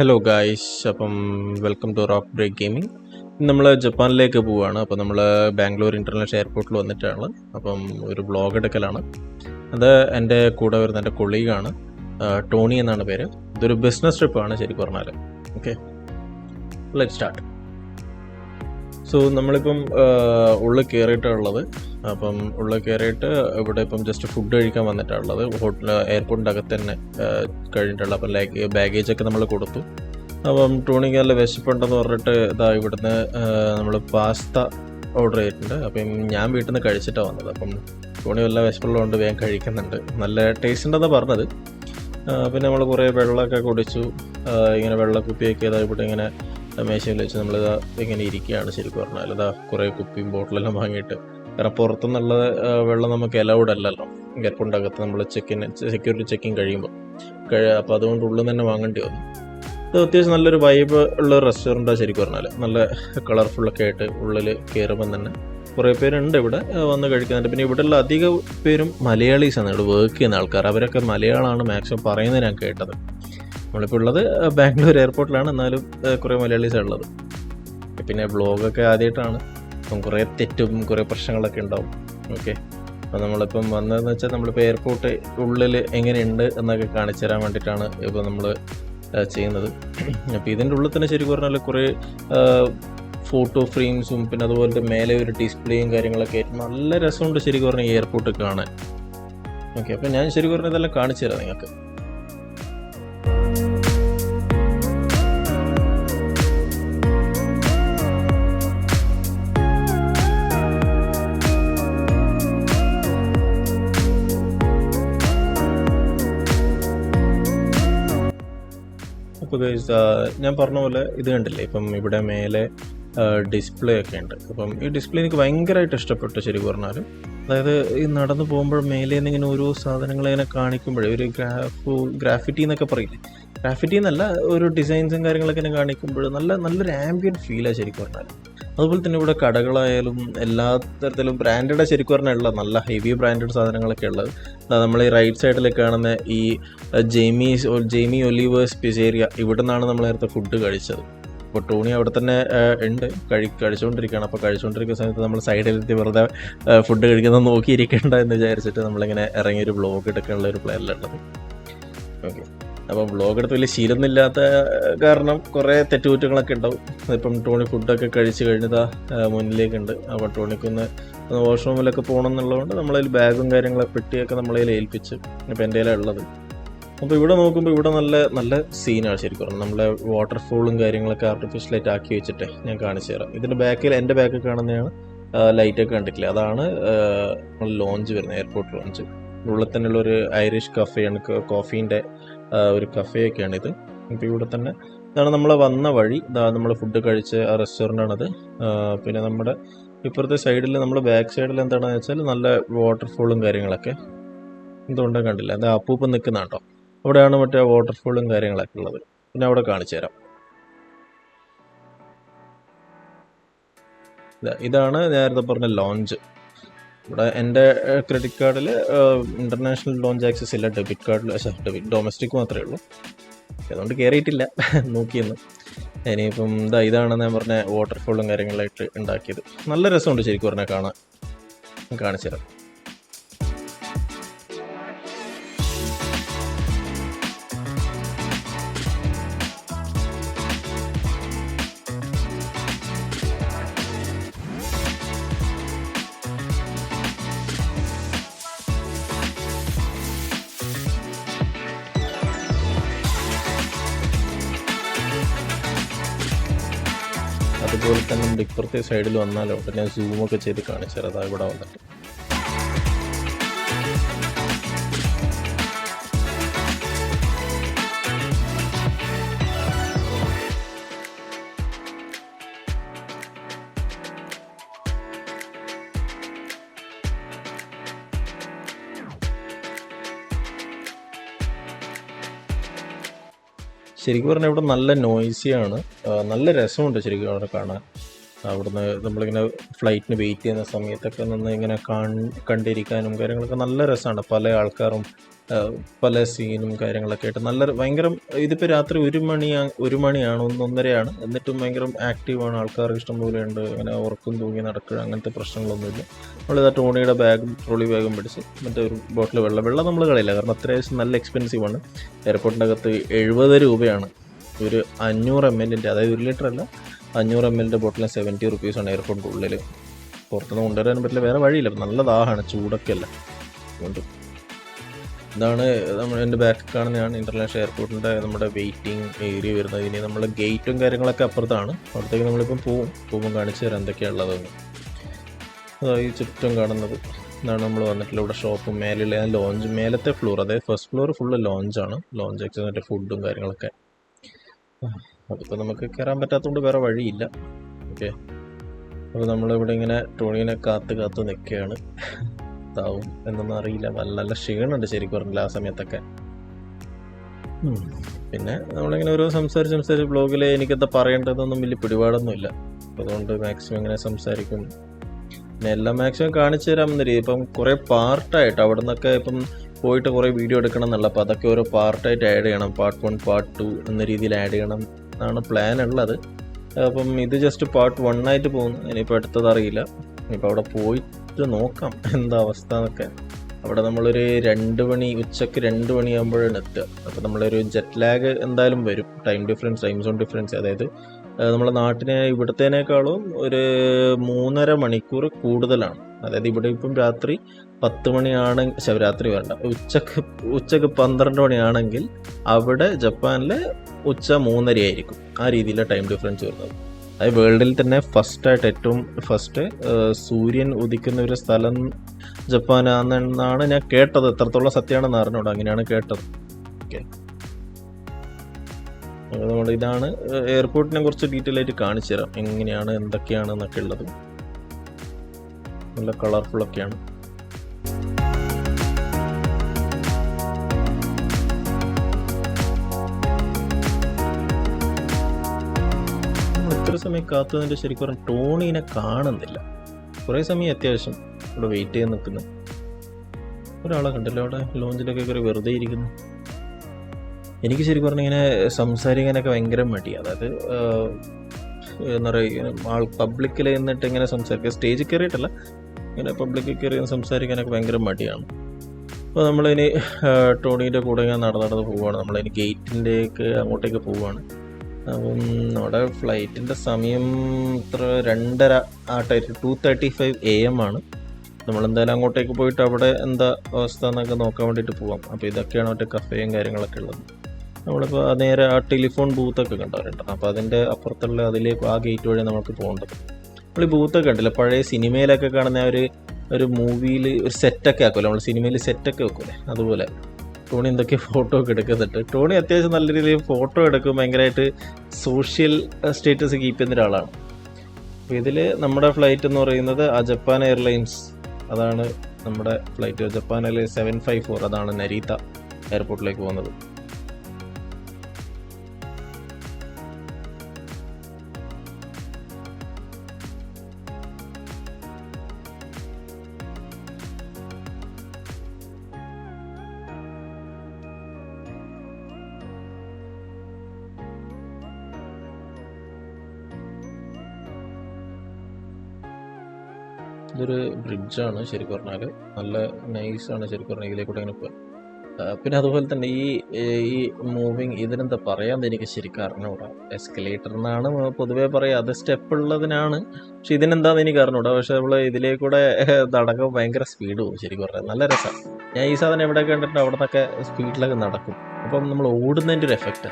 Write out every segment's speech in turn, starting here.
Hello guys, അപ്പം welcome to rock break gaming. നമ്മൾ ജപ്പാനിലേക്ക് പോവുകയാണ്. അപ്പോൾ നമ്മൾ ബാംഗ്ലൂർ ഇൻ്റർനാഷണൽ എയർപോർട്ടിൽ വന്നിട്ടാണ്. അപ്പം ഒരു വ്ളോഗ് എടുക്കലാണ്. അത് എൻ്റെ കൂടെ വരുന്ന എൻ്റെ കൊളീഗാണ്, ടോണി എന്നാണ് പേര്. ഇതൊരു ബിസിനസ് ട്രിപ്പാണ് ശരിക്കും പറഞ്ഞാൽ. Okay, let start. സോ നമ്മളിപ്പം ഉള്ളിൽ കയറിയിട്ടുള്ളത്. അപ്പം ഉള്ളിൽ കയറിയിട്ട് ഇവിടെ ഇപ്പം ജസ്റ്റ് ഫുഡ് കഴിക്കാൻ വന്നിട്ടുള്ളത്. എയർപോർട്ടിൻ്റെ അകത്ത് തന്നെ കഴിഞ്ഞിട്ടുള്ള. അപ്പം ബാഗേജൊക്കെ നമ്മൾ കൊടുത്തു. അപ്പം ടോണിക്ക് നല്ല വിശപ്പുണ്ടെന്ന് പറഞ്ഞിട്ട് ഇവിടുന്ന് നമ്മൾ പാസ്ത ഓർഡർ ചെയ്തിട്ടുണ്ട്. അപ്പം ഞാൻ വീട്ടിൽ നിന്ന് കഴിച്ചിട്ടാണ് വന്നത്. അപ്പം ടോണി വല്ല വിശപ്പുള്ളതുകൊണ്ട് വേഗം കഴിക്കുന്നുണ്ട്. നല്ല ടേസ്റ്റ് ഉണ്ടെന്നാണ് പറഞ്ഞത്. പിന്നെ നമ്മൾ കുറേ വെള്ളമൊക്കെ കുടിച്ചു. ഇങ്ങനെ വെള്ളക്കുപ്പിയൊക്കെ ഇവിടെ ഇങ്ങനെ മേശയിൽ വെച്ച് നമ്മളിതാ ഇങ്ങനെ ഇരിക്കുകയാണ് ശരിക്കും പറഞ്ഞാൽ. കുറേ കുപ്പിയും ബോട്ടിലെല്ലാം വാങ്ങിയിട്ട്, കാരണം പുറത്തുനിന്നുള്ള വെള്ളം നമുക്ക് അലൗഡ് അല്ലല്ലോ എയർപോർട്ടിൻ്റെ അകത്ത്. നമ്മൾ സെക്യൂരിറ്റി ചെക്കിങ് കഴിയുമ്പോൾ അപ്പോൾ അതുകൊണ്ട് ഉള്ളിൽ തന്നെ വാങ്ങേണ്ടി വന്നു. ഇത് അത്യാവശ്യം നല്ലൊരു വൈബ് ഉള്ള റെസ്റ്റോറൻറ്റാണ് ശരിക്കും പറഞ്ഞാൽ. നല്ല കളർഫുള്ളൊക്കെ ആയിട്ട് ഉള്ളിൽ കയറുമ്പം തന്നെ കുറേ പേരുണ്ട് ഇവിടെ വന്ന് കഴിക്കുന്നുണ്ട്. പിന്നെ ഇവിടെയുള്ള അധിക പേരും മലയാളീസാണ്, ഇവിടെ വർക്ക് ചെയ്യുന്ന ആൾക്കാർ. അവരൊക്കെ മലയാളമാണ് മാക്സിമം പറയുന്നത് ഞാൻ കേട്ടത്. നമ്മളിപ്പോൾ ഉള്ളത് ബാംഗ്ലൂർ എയർപോർട്ടിലാണ്, എന്നാലും കുറേ മലയാളീസാണ് ഉള്ളത്. പിന്നെ വ്ളോഗൊക്കെ ആദ്യമായിട്ടാണ്, അപ്പം കുറേ തെറ്റും കുറേ പ്രശ്നങ്ങളൊക്കെ ഉണ്ടാവും. ഓക്കെ, അപ്പോൾ നമ്മളിപ്പം വന്നതെന്ന് വെച്ചാൽ നമ്മളിപ്പോൾ എയർപോർട്ട് ഉള്ളിൽ എങ്ങനെയുണ്ട് എന്നൊക്കെ കാണിച്ചു തരാൻ വേണ്ടിയിട്ടാണ് ഇപ്പോൾ നമ്മൾ ചെയ്യുന്നത്. അപ്പോൾ ഇതിൻ്റെ ഉള്ളിൽ തന്നെ ശരിക്കും പറഞ്ഞാൽ കുറേ ഫോട്ടോ ഫ്രെയിംസും പിന്നെ അതുപോലെ മേലെ ഒരു ഡിസ്പ്ലേയും കാര്യങ്ങളൊക്കെ ആയിട്ട് നല്ല രസമുണ്ട് ശരിക്കും പറഞ്ഞാൽ ഈ എയർപോർട്ട് കാണാൻ. ഓക്കെ, അപ്പോൾ ഞാൻ ശരിക്കും പറഞ്ഞാൽ ഇതെല്ലാം കാണിച്ചു തരാം നിങ്ങൾക്ക്. അപ്പോൾ ഞാൻ പറഞ്ഞ പോലെ ഇത് കണ്ടില്ലേ, ഇപ്പം ഇവിടെ മേലെ ഡിസ്പ്ലേ ഒക്കെ ഉണ്ട്. അപ്പം ഈ ഡിസ്പ്ലേ എനിക്ക് ഭയങ്കരമായിട്ട് ഇഷ്ടപ്പെട്ടു ശരിക്കും പറഞ്ഞാൽ. അതായത് ഈ നടന്നു പോകുമ്പോൾ മേലെ നിന്ന് ഇങ്ങനെ ഓരോ സാധനങ്ങളിങ്ങനെ കാണിക്കുമ്പോഴേ ഒരു ഗ്രാഫിറ്റി എന്നൊക്കെ പറയില്ലേ, ഗ്രാഫിറ്റി എന്നല്ല, ഒരു ഡിസൈൻസും കാര്യങ്ങളൊക്കെ ഇങ്ങനെ കാണിക്കുമ്പോൾ നല്ലൊരു ആംബിയൻറ്റ് ഫീലാണ് ശരിക്കും പറഞ്ഞാൽ. അതുപോലെ തന്നെ ഇവിടെ കടകളായാലും എല്ലാ തരത്തിലും ബ്രാൻഡഡ് ശരിക്കും പറഞ്ഞാൽ ഉള്ളത്, നല്ല ഹെവി ബ്രാൻഡഡ് സാധനങ്ങളൊക്കെ ഉള്ളത്. നമ്മൾ ഈ റൈറ്റ് സൈഡിൽ കാണുന്ന ഈ ജെയ്മി ഒലിവേഴ്സ് പിസേരിയ, ഇവിടെ നിന്നാണ് നമ്മൾ നേരത്തെ ഫുഡ് കഴിച്ചത്. അപ്പോൾ ടോണി അവിടെ തന്നെ ഉണ്ട്, കഴിച്ചുകൊണ്ടിരിക്കുകയാണ്. അപ്പോൾ കഴിച്ചുകൊണ്ടിരിക്കുന്ന സമയത്ത് നമ്മൾ സൈഡിലെത്തി വെറുതെ ഫുഡ് കഴിക്കുന്നത് നോക്കിയിരിക്കേണ്ട എന്ന് വിചാരിച്ചിട്ട് നമ്മളിങ്ങനെ ഇറങ്ങിയൊരു വ്ളോഗ് എടുക്കാനുള്ള ഒരു പ്ലാനിലുള്ളത്. ഓക്കെ, അപ്പം വ്ളോഗ് എടുത്ത് വലിയ ശീലമൊന്നുമില്ലാത്ത കാരണം കുറേ തെറ്റുകുറ്റങ്ങളൊക്കെ ഉണ്ടാവും. ഇപ്പം ടോണി ഫുഡൊക്കെ കഴിച്ച് കഴിഞ്ഞതാ മുന്നിലേക്കുണ്ട്. അപ്പോൾ ടോണിക്കൊന്ന് വാഷ്റൂമിലൊക്കെ പോകണം എന്നുള്ളതുകൊണ്ട് നമ്മളതിൽ ബാഗും കാര്യങ്ങളൊക്കെ പെട്ടിയൊക്കെ നമ്മളതിൽ ഏൽപ്പിച്ച് ഇപ്പം എൻ്റെ കയ്യിലാണ് ഉള്ളത്. അപ്പോൾ ഇവിടെ നോക്കുമ്പോൾ ഇവിടെ നല്ല സീനാണ് ശരിക്കും പറഞ്ഞാൽ. നമ്മളെ വാട്ടർഫോളും കാര്യങ്ങളൊക്കെ ആർട്ടിഫിഷ്യലായിട്ട് ആക്കി വെച്ചിട്ട് ഞാൻ കാണിച്ചു തരാം. ഇതിൻ്റെ ബാക്കിൽ എൻ്റെ ബാക്കിൽ കാണുന്നതാണ് ലൈറ്റൊക്കെ കണ്ടിട്ടില്ല, അതാണ് ലോഞ്ച് വരുന്നത്, എയർപോർട്ട് ലോഞ്ച്. ഉള്ളിൽ തന്നെയുള്ളൊരു ഐറിഷ് കഫേയാണ്, കോഫീൻ്റെ ഒരു കഫേയൊക്കെയാണിത്. ഇപ്പോൾ ഇവിടെ തന്നെ ഇതാണ് നമ്മൾ വന്ന വഴി. നമ്മൾ ഫുഡ് കഴിച്ച ആ റെസ്റ്റോറൻ്റാണത്. പിന്നെ നമ്മുടെ ഇപ്പുറത്തെ സൈഡിൽ, നമ്മുടെ ബാക്ക് സൈഡിൽ എന്താണെന്ന് വെച്ചാൽ നല്ല വാട്ടർഫോളും കാര്യങ്ങളൊക്കെ എന്തുകൊണ്ടാണ് കണ്ടില്ല, എന്താ അപ്പൂപ്പം നിൽക്കുന്ന കേട്ടോ, അവിടെയാണ് മറ്റേ വാട്ടർഫോളും കാര്യങ്ങളൊക്കെ ഉള്ളത്. പിന്നെ അവിടെ കാണിച്ചു തരാം. ഇതാണ് നേരത്തെ പറഞ്ഞ ലോഞ്ച്. ഇവിടെ എൻ്റെ ക്രെഡിറ്റ് കാർഡിൽ ഇൻ്റർനാഷണൽ ലോഞ്ച് ആക്സസ് ഇല്ല, ഡെബിറ്റ് കാർഡിൽ ഡൊമസ്റ്റിക് മാത്രമേ ഉള്ളൂ. അതുകൊണ്ട് കയറിയിട്ടില്ല, നോക്കിയെന്ന്. ഇനിയിപ്പം ഇതാണ് ഞാൻ പറഞ്ഞ വാട്ടർഫോളും കാര്യങ്ങളായിട്ട് ഉണ്ടാക്കിയത്. നല്ല രസമുണ്ട് ശരിക്കും പറഞ്ഞാൽ കാണാൻ. കാണിച്ചു തരാം. അതുപോലെ തന്നെ നമ്മുടെ ഇപ്പുറത്തെ സൈഡിൽ വന്നാലോ പിന്നെ സൂമൊക്കെ ചെയ്ത് കാണിച്ചാൽ അതാ ഇവിടെ വന്നിട്ട്. ശരിക്കും പറഞ്ഞാൽ ഇവിടെ നല്ല നോയ്സിയാണ്, നല്ല രസമുണ്ട് ശരിക്കും അവിടെ കാണാൻ. അവിടുന്ന് നമ്മളിങ്ങനെ ഫ്ലൈറ്റിന് വെയിറ്റ് ചെയ്യുന്ന സമയത്തൊക്കെ നിന്ന് ഇങ്ങനെ കണ്ടിരിക്കാനും കാര്യങ്ങളൊക്കെ നല്ല രസമാണ്. പല ആൾക്കാരും പല സീനും കാര്യങ്ങളൊക്കെ ആയിട്ട് നല്ലൊരു ഭയങ്കര ഇതിപ്പോൾ രാത്രി 1 മണിയാണ് 1:30 എന്നിട്ടും ഭയങ്കര ആക്റ്റീവാണ്, ആൾക്കാർക്ക് ഇഷ്ടം പോലെ ഉണ്ട്. അങ്ങനെ ഉറക്കം തൂങ്ങി നടക്കുക അങ്ങനത്തെ പ്രശ്നങ്ങളൊന്നുമില്ല. നമ്മളിതാ ടോണിയുടെ ബാഗും ട്രോളി ബാഗും പിടിച്ച് മറ്റേ ഒരു ബോട്ടിൽ വെള്ളം നമ്മൾ കളയില്ല, കാരണം അത്യാവശ്യം നല്ല എക്സ്പെൻസീവാണ്. എയർപോർട്ടിൻ്റെ അകത്ത് 70 രൂപയാണ് ഒരു 500 ml, അതായത് 1 ലിറ്റർ അല്ല, 500 ml ബോട്ടിലിന് 70 റുപ്പീസാണ് എയർപോർട്ടിൻ്റെ ഉള്ളിൽ. പുറത്തുനിന്ന് കൊണ്ടുവരാൻ പറ്റില്ല, വേറെ വഴിയില്ല, നല്ല ദാഹമാണ്, ചൂടൊക്കെ അല്ല. അതുകൊണ്ട് ഇതാണ് എൻ്റെ ബാക്ക് കാണുന്നതാണ് ഇൻ്റർനാഷണൽ എയർപോർട്ടിൻ്റെ നമ്മുടെ വെയിറ്റിംഗ് ഏരിയ വരുന്നത്. ഇനി നമ്മൾ ഗേറ്റും കാര്യങ്ങളൊക്കെ അപ്പുറത്താണ്, അവിടത്തേക്ക് നമ്മളിപ്പം പോകുമ്പോൾ കാണിച്ചു തരാം എന്തൊക്കെയാണുള്ളതെന്ന്. ഈ ചുറ്റും കാണുന്നത് ഇതാണ് നമ്മൾ വന്നിട്ടുള്ള ഇവിടെ ഷോപ്പ്. മേലുള്ള ലോഞ്ച്, മേലത്തെ ഫ്ലോർ, അതായത് ഫസ്റ്റ് ഫ്ലോർ ഫുള്ള് ലോഞ്ചാണ്. ലോഞ്ച് എക്സിൻ്റെ ഫുഡും കാര്യങ്ങളൊക്കെ. അതിപ്പോൾ നമുക്ക് കയറാൻ പറ്റാത്തതുകൊണ്ട് വേറെ വഴിയില്ല. ഓക്കെ, അപ്പോൾ നമ്മളിവിടെ ഇങ്ങനെ ടോണീനെ കാത്ത് നിൽക്കുകയാണ്. ഇതാവും എന്നൊന്നും അറിയില്ല, നല്ല ക്ഷീണമുണ്ട് ശരിക്കും പറഞ്ഞില്ല ആ സമയത്തൊക്കെ. പിന്നെ നമ്മളിങ്ങനെ ഓരോ സംസാരിച്ച് ബ്ലോഗിൽ എനിക്കെന്താ പറയേണ്ടതെന്നൊന്നും വലിയ പിടിപാടൊന്നുമില്ല. അതുകൊണ്ട് മാക്സിമം ഇങ്ങനെ സംസാരിക്കും. പിന്നെ എല്ലാം മാക്സിമം കാണിച്ചു തരാമെന്ന രീതി. ഇപ്പം കുറേ പാർട്ടായിട്ട് അവിടെ നിന്നൊക്കെ ഇപ്പം പോയിട്ട് കുറേ വീഡിയോ എടുക്കണം എന്നല്ല, അപ്പോൾ അതൊക്കെ ഓരോ പാർട്ടായിട്ട് ആഡ് ചെയ്യണം. പാർട്ട് 1 പാർട്ട് 2 എന്ന രീതിയിൽ ആഡ് ചെയ്യണം എന്നാണ് പ്ലാൻ ഉള്ളത്. അപ്പം ഇത് ജസ്റ്റ് പാർട്ട് 1 ആയിട്ട് പോകുന്നു. ഇനിയിപ്പോൾ അടുത്തത് അറിയില്ല, ഇനിയിപ്പോൾ അവിടെ പോയിട്ട് നോക്കാം എന്താ അവസ്ഥ എന്നൊക്കെ. അവിടെ നമ്മളൊരു 2 മണി, ഉച്ചയ്ക്ക് 2 മണിയാകുമ്പോഴാണ് എത്തുക. അപ്പോൾ നമ്മളൊരു ജെറ്റ് ലാഗ് എന്തായാലും വരും, ടൈം സോൺ ഡിഫറൻസ്. അതായത് നമ്മളെ ഇവിടത്തേനേക്കാളും ഒരു 3.5 മണിക്കൂർ കൂടുതലാണ്. അതായത് ഇവിടെ ഇപ്പം രാത്രി 10 മണിയാണെങ്കിൽ, രാത്രി വേണ്ട, ഉച്ചക്ക് 12 മണിയാണെങ്കിൽ അവിടെ ജപ്പാനിൽ ഉച്ച 3:30 ആയിരിക്കും. ആ രീതിയിലാണ് ടൈം ഡിഫറൻസ് വരുന്നത്. അത് വേൾഡിൽ തന്നെ ഏറ്റവും ഫസ്റ്റ് സൂര്യൻ ഉദിക്കുന്ന ഒരു സ്ഥലം ജപ്പാനാണെന്നാണ് ഞാൻ കേട്ടത്. എത്രത്തോളം സത്യമാണെന്ന് അറിഞ്ഞൂടാ, അങ്ങനെയാണ് കേട്ടത്. ഓക്കെ, നമ്മൾ ഇതാണ് എയർപോർട്ടിനെ കുറിച്ച് ഡീറ്റെയിൽ ആയിട്ട് കാണിച്ചു തരാം, എങ്ങനെയാണ് എന്തൊക്കെയാണ് എന്നൊക്കെ ഉള്ളത്. നല്ല കളർഫുള്ളൊക്കെയാണ്. ഇത്ര സമയം കാത്തുനിന്നിട്ട് ശരിക്കും പറഞ്ഞാൽ ടോണീനെ കാണുന്നില്ല. കുറേ സമയം അത്യാവശ്യം ഇവിടെ വെയിറ്റ് ചെയ്ത് നിൽക്കുന്നു. ഒരാളെ കണ്ടല്ലോ അവിടെ ലോഞ്ചിലൊക്കെ കയറി വെറുതെ ഇരിക്കുന്നു. എനിക്ക് ശരിക്കും പറഞ്ഞാൽ ഇങ്ങനെ സംസാരിക്കാനൊക്കെ ഭയങ്കര മടിയാണ്. അതായത് എന്താ പറയുക, പബ്ലിക്കിൽ നിന്നിട്ട് ഇങ്ങനെ സംസാരിക്കുക, സ്റ്റേജിൽ കയറിയിട്ടല്ല, ഇങ്ങനെ പബ്ലിക്കിൽ കയറി സംസാരിക്കാനൊക്കെ ഭയങ്കര മടിയാണ്. അപ്പോൾ നമ്മളിനി ടോണീൻ്റെ കൂടെ ഇങ്ങനെ നടന്ന് പോവുകയാണ്. നമ്മളിനി ഗേറ്റിൻ്റെയൊക്കെ അങ്ങോട്ടേക്ക് പോവുകയാണ്. അപ്പം നമ്മുടെ ഫ്ലൈറ്റിൻ്റെ സമയം 2:30 ആ ടൈം, 2:35 AM ആണ്. നമ്മളെന്തായാലും അങ്ങോട്ടേക്ക് പോയിട്ട് അവിടെ എന്താ അവസ്ഥ എന്നൊക്കെ നോക്കാൻ വേണ്ടിയിട്ട് പോവാം. അപ്പോൾ ഇതൊക്കെയാണ് മറ്റേ കഫേയും കാര്യങ്ങളൊക്കെ ഉള്ളത്. നമ്മളിപ്പോൾ നേരെ ആ ടെലിഫോൺ ബൂത്തൊക്കെ കണ്ടവരുണ്ട്. അപ്പോൾ അതിൻ്റെ അപ്പുറത്തുള്ള അതിലേക്ക് ആ ഗേറ്റ് വഴി നമുക്ക് പോകേണ്ടത്. നമ്മൾ ഈ ബൂത്തൊക്കെ ഉണ്ടല്ലോ, പഴയ സിനിമയിലൊക്കെ കാണുന്ന ഒരു മൂവിയിൽ ഒരു സെറ്റൊക്കെ ആക്കുമല്ലോ, നമ്മൾ സിനിമയിൽ സെറ്റൊക്കെ വെക്കൂലേ, അതുപോലെ ടോണി എന്തൊക്കെ ഫോട്ടോ ഒക്കെ എടുക്കുന്നുണ്ട്. ടോണി അത്യാവശ്യം നല്ല രീതിയിൽ ഫോട്ടോ എടുക്കും, ഭയങ്കരമായിട്ട് സോഷ്യൽ സ്റ്റേറ്റസ് കീപ്പ് ചെയ്യുന്ന ഒരാളാണ്. അപ്പോൾ ഇതിൽ നമ്മുടെ ഫ്ലൈറ്റ് എന്ന് പറയുന്നത് ജപ്പാൻ എയർലൈൻസ്, അതാണ് നമ്മുടെ ഫ്ലൈറ്റ്. ജപ്പാൻ എയർലൈൻസ് 754, അതാണ് നരീത എയർപോർട്ടിലേക്ക് പോകുന്നത്. ഇതൊരു ബ്രിഡ്ജാണ് ശരിക്കും പറഞ്ഞാൽ, നല്ല നൈസാണ് ശരിക്കും പറഞ്ഞാൽ ഇതിലേക്കൂടെ ഇങ്ങനെ പോയി. പിന്നെ അതുപോലെ തന്നെ ഈ മൂവിങ് ഇതിനെന്താ പറയാമെന്ന് എനിക്ക് ശരിക്കും അറിഞ്ഞൂടാ. എസ്കലേറ്റർ എന്നാണ് പൊതുവേ പറയുക, അത് സ്റ്റെപ്പ് ഉള്ളതിനാണ്, പക്ഷെ ഇതിനെന്താണെന്ന് എനിക്ക് അറിഞ്ഞൂടാ. പക്ഷെ നമ്മൾ ഇതിലേക്കൂടെ നടക്കുമ്പോൾ ഭയങ്കര സ്പീഡ് പോകും ശരിക്കും പറഞ്ഞാൽ, നല്ല രസമാണ്. ഞാൻ ഈ സാധനം എവിടെ കണ്ടിട്ട് അവിടെ നിന്നൊക്കെ സ്പീഡിലൊക്കെ നടക്കും. അപ്പം നമ്മൾ ഓടുന്നതിൻ്റെ ഒരു എഫക്റ്റ്.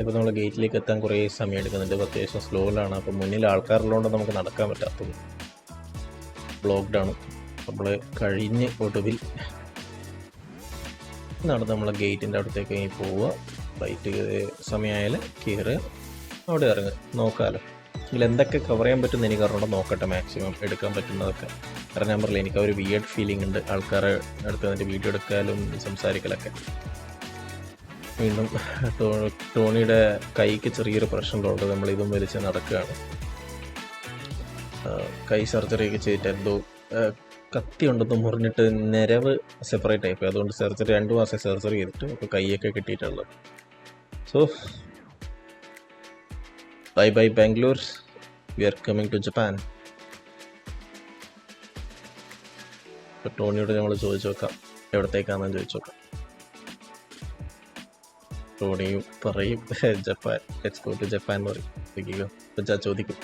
ഇപ്പോൾ നമ്മൾ ഗേറ്റിലേക്ക് എത്താൻ കുറേ സമയം എടുക്കുന്നുണ്ട്. അത്യാവശ്യം സ്ലോയിലാണ്. അപ്പോൾ മുന്നിൽ ആൾക്കാരുള്ളതുകൊണ്ട് നമുക്ക് നടക്കാൻ പറ്റാത്തത്, ബ്ലോക്ക്ഡാണ്. നമ്മൾ കഴിഞ്ഞ് ഒടുവിൽ നടന്ന് നമ്മളെ ഗേറ്റിൻ്റെ അടുത്തേക്ക് പോവുക. ഫ്ലൈറ്റ് സമയമായാൽ കയറുക, അവിടെ ഇറങ്ങുക, നോക്കാമല്ലോ. ഇതിൽ എന്തൊക്കെ കവർ ചെയ്യാൻ പറ്റുമെന്ന് എനിക്ക് അറിഞ്ഞൂടെ, നോക്കട്ടെ മാക്സിമം എടുക്കാൻ പറ്റുന്നതൊക്കെ. കാരണം ഞാൻ പറഞ്ഞില്ല, എനിക്ക് ആ ഒരു വിയേർഡ് ഫീലിംഗ് ഉണ്ട് ആൾക്കാരെ അടുത്ത് വന്നിട്ട് വീഡിയോ എടുക്കാനും സംസാരിക്കലൊക്കെ. വീണ്ടും ടോണിയുടെ കൈക്ക് ചെറിയൊരു പ്രശ്നമുള്ളത് നമ്മൾ ഇതും വലിച്ച് നടക്കുകയാണ്. കൈ സർജറിയൊക്കെ ചെയ്തിട്ട് എന്തോ കത്തി ഉണ്ടെന്ന് മുറിഞ്ഞിട്ട് നിരവ് സെപ്പറേറ്റ് ആയിപ്പോയി. അതുകൊണ്ട് സർജറി 2 മാസം സർജറി ചെയ്തിട്ട് അപ്പോൾ കൈയൊക്കെ കിട്ടിയിട്ടുള്ളത്. So bye bye Bangalore, we are coming to Japan. ഇപ്പോൾ ടോണിയോട് നമ്മൾ ചോദിച്ചു നോക്കാം എവിടത്തേക്കാണെന്ന് ചോദിച്ചു നോക്കാം. ടോണിയും പറയും Japan, let's go to Japan എന്ന് പറയും. അപ്പോൾ ചോദിക്കും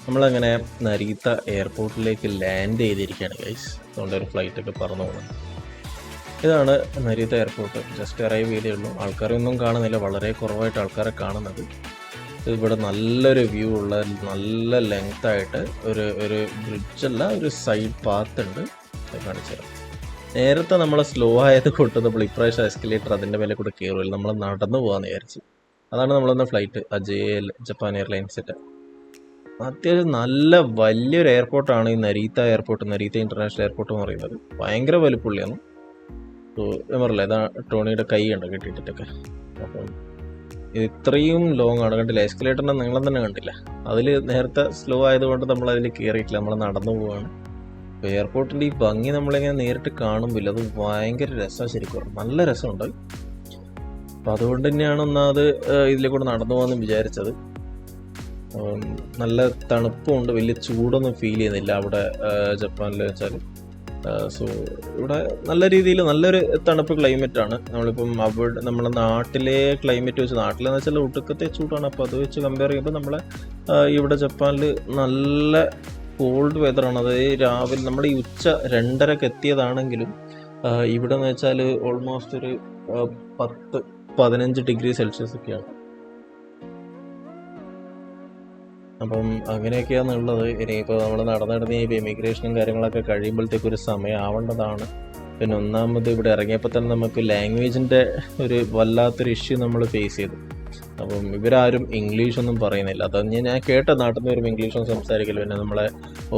നമ്മളങ്ങനെ നരീത്ത എയർപോർട്ടിലേക്ക് ലാൻഡ് ചെയ്തിരിക്കുകയാണ് ഗൈസ്. അതുകൊണ്ട് ഒരു ഫ്ലൈറ്റൊക്കെ പറന്നു പോകണം. ഇതാണ് നരീത്ത എയർപോർട്ട്. ജസ്റ്റ് അറൈവ് ചെയ്തേ ഉള്ളൂ. ആൾക്കാരൊന്നും കാണുന്നില്ല, വളരെ കുറവായിട്ട് ആൾക്കാരെ കാണുന്നത്. ഇവിടെ നല്ലൊരു വ്യൂ ഉള്ള നല്ല ലെങ്തായിട്ട് ഒരു ബ്രിഡ്ജല്ല, ഒരു സൈഡ് പാത്ത് ഉണ്ട്. കാണിച്ചു തരാം. നേരത്തെ നമ്മൾ സ്ലോ ആയത് കൊണ്ട് നമ്മൾ ഇപ്രാവശ്യം എസ്കലേറ്റർ അതിൻ്റെ മേലെ കൂടെ കയറുമല്ലോ, നമ്മൾ നടന്നു പോകാമെന്ന് വിചാരിച്ചു. അതാണ് നമ്മളൊന്ന് ഫ്ലൈറ്റ് JAL ജപ്പാൻ എയർലൈൻസിൻ്റെ. അത്യാവശ്യം നല്ല വലിയൊരു എയർപോർട്ടാണ് ഈ നരീത്ത എയർപോർട്ട്, നരീത്ത ഇൻ്റർനാഷണൽ എയർപോർട്ട് എന്ന് പറയുന്നത്. ഭയങ്കര വലുപ്പുള്ളിയാണ്. ഞാൻ പറഞ്ഞില്ല, ഇതാ ടോണിയുടെ കൈ ഉണ്ട് കെട്ടിയിട്ടൊക്കെ. അപ്പം ഇത് ഇത്രയും ലോങ് ആണ്, കണ്ടില്ല? എസ്കലേറ്ററിൻ്റെ നീളം തന്നെ കണ്ടില്ല. അതിൽ നേരത്തെ സ്ലോ ആയതുകൊണ്ട് നമ്മൾ അതിൽ കയറിയിട്ടില്ല, നമ്മൾ നടന്നു പോവുകയാണ്. അപ്പോൾ എയർപോർട്ടിൻ്റെ ഈ ഭംഗി നമ്മളിങ്ങനെ നേരിട്ട് കാണുമ്പോൾ അത് ഭയങ്കര രസമാണ്. ശരിക്കും നല്ല രസമുണ്ട്. അപ്പം അതുകൊണ്ട് തന്നെയാണ് ഒന്നാമത് ഇതിലെ കൂടെ നടന്നു പോകാമെന്ന് വിചാരിച്ചത്. നല്ല തണുപ്പുണ്ട്, വലിയ ചൂടൊന്നും ഫീൽ ചെയ്യുന്നില്ല അവിടെ ജപ്പാനിൽ വെച്ചാൽ. സോ ഇവിടെ നല്ല രീതിയിൽ നല്ലൊരു തണുപ്പ് ക്ലൈമറ്റാണ്. നമ്മളിപ്പം അവിടെ നമ്മളെ നാട്ടിലെ ക്ലൈമറ്റ് വെച്ച്, നാട്ടിലെന്ന് വെച്ചാൽ ഒടുക്കത്തെ ചൂടാണ്. അപ്പോൾ അത് വെച്ച് കമ്പയർ ചെയ്യുമ്പോൾ നമ്മളെ ഇവിടെ ജപ്പാനിൽ നല്ല കോൾഡ് വെതറാണ്. അതായത് രാവിലെ നമ്മുടെ ഈ ഉച്ച 2:30 എത്തിയതാണെങ്കിലും ഇവിടെ എന്ന് വെച്ചാൽ ഓൾമോസ്റ്റ് ഒരു 10-15 ഡിഗ്രി സെൽഷ്യസ് ഒക്കെയാണ്. അപ്പം അങ്ങനെയൊക്കെയാണ് ഉള്ളത്. ഇനിയിപ്പോൾ നമ്മൾ നടന്നിടന്ന് ഇപ്പോൾ ഇമിഗ്രേഷനും കാര്യങ്ങളൊക്കെ കഴിയുമ്പോഴത്തേക്ക് ഒരു സമയം ആവേണ്ടതാണ്. പിന്നെ ഒന്നാമത് ഇവിടെ ഇറങ്ങിയപ്പോൾ തന്നെ നമുക്ക് ലാംഗ്വേജിൻ്റെ ഒരു വല്ലാത്തൊരു ഇഷ്യൂ നമ്മൾ ഫേസ് ചെയ്തു. അപ്പം ഇവരാരും ഇംഗ്ലീഷൊന്നും പറയുന്നില്ല. അതൊന്നും ഞാൻ കേട്ട നാട്ടിൽ നിന്ന് വരുമ്പോൾ ഇംഗ്ലീഷൊന്നും സംസാരിക്കില്ല. പിന്നെ നമ്മളെ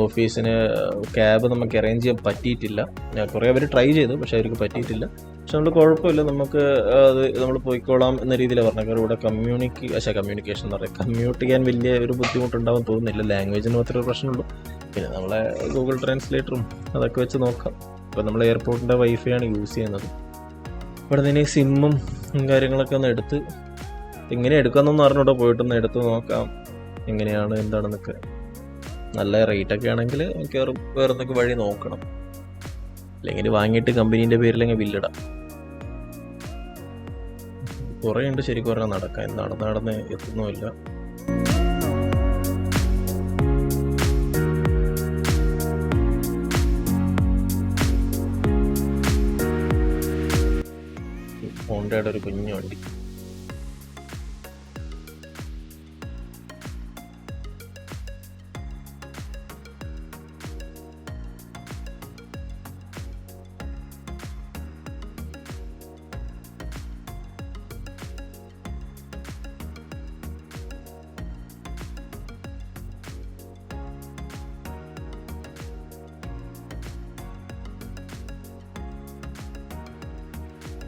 ഓഫീസിന് ക്യാബ് നമുക്ക് അറേഞ്ച് ചെയ്യാൻ പറ്റിയിട്ടില്ല. കുറേ അവർ ട്രൈ ചെയ്തു, പക്ഷേ അവർക്ക് പറ്റിയിട്ടില്ല. പക്ഷെ നമ്മൾ കുഴപ്പമില്ല, നമുക്ക് അത് നമ്മൾ പോയിക്കോളാം എന്ന രീതിയിലാണ് പറഞ്ഞത്. കാരണം ഇവിടെ കമ്മ്യൂണിക്കേഷൻ എന്ന് പറയുക, കമ്മ്യൂട്ട് ചെയ്യാൻ വലിയ ഒരു ബുദ്ധിമുട്ടുണ്ടാവാൻ തോന്നുന്നില്ല. ലാംഗ്വേജിന് മാത്രമേ ഒരു പ്രശ്നമുള്ളൂ. പിന്നെ നമ്മളെ ഗൂഗിൾ ട്രാൻസ്ലേറ്ററും അതൊക്കെ വെച്ച് നോക്കാം. ഇപ്പോൾ നമ്മൾ എയർപോർട്ടിൻ്റെ വൈഫൈ ആണ് യൂസ് ചെയ്യുന്നത്. ഇവിടെ നിന്ന് സിമ്മും കാര്യങ്ങളൊക്കെ ഒന്ന് എടുത്ത് എങ്ങനെ എടുക്കാമെന്നൊന്നും അറിഞ്ഞൂടെ, പോയിട്ടൊന്ന് എടുത്ത് നോക്കാം എങ്ങനെയാണ് എന്താണെന്നൊക്കെ. നല്ല റേറ്റൊക്കെ ആണെങ്കിൽ കയറും, വേറെ എന്തൊക്കെ വഴി നോക്കണം. അല്ലെങ്കിൽ വാങ്ങിയിട്ട് കമ്പനീൻ്റെ പേരിലെങ്കിൽ ബില്ലിടാം. കുറേ ഉണ്ട് ശരിക്കും പറഞ്ഞാൽ നടക്കാൻ, നടന്ന് എത്തുന്നുമില്ല. ഹോണ്ടയുടെ ഒരു കുഞ്ഞു വണ്ടി.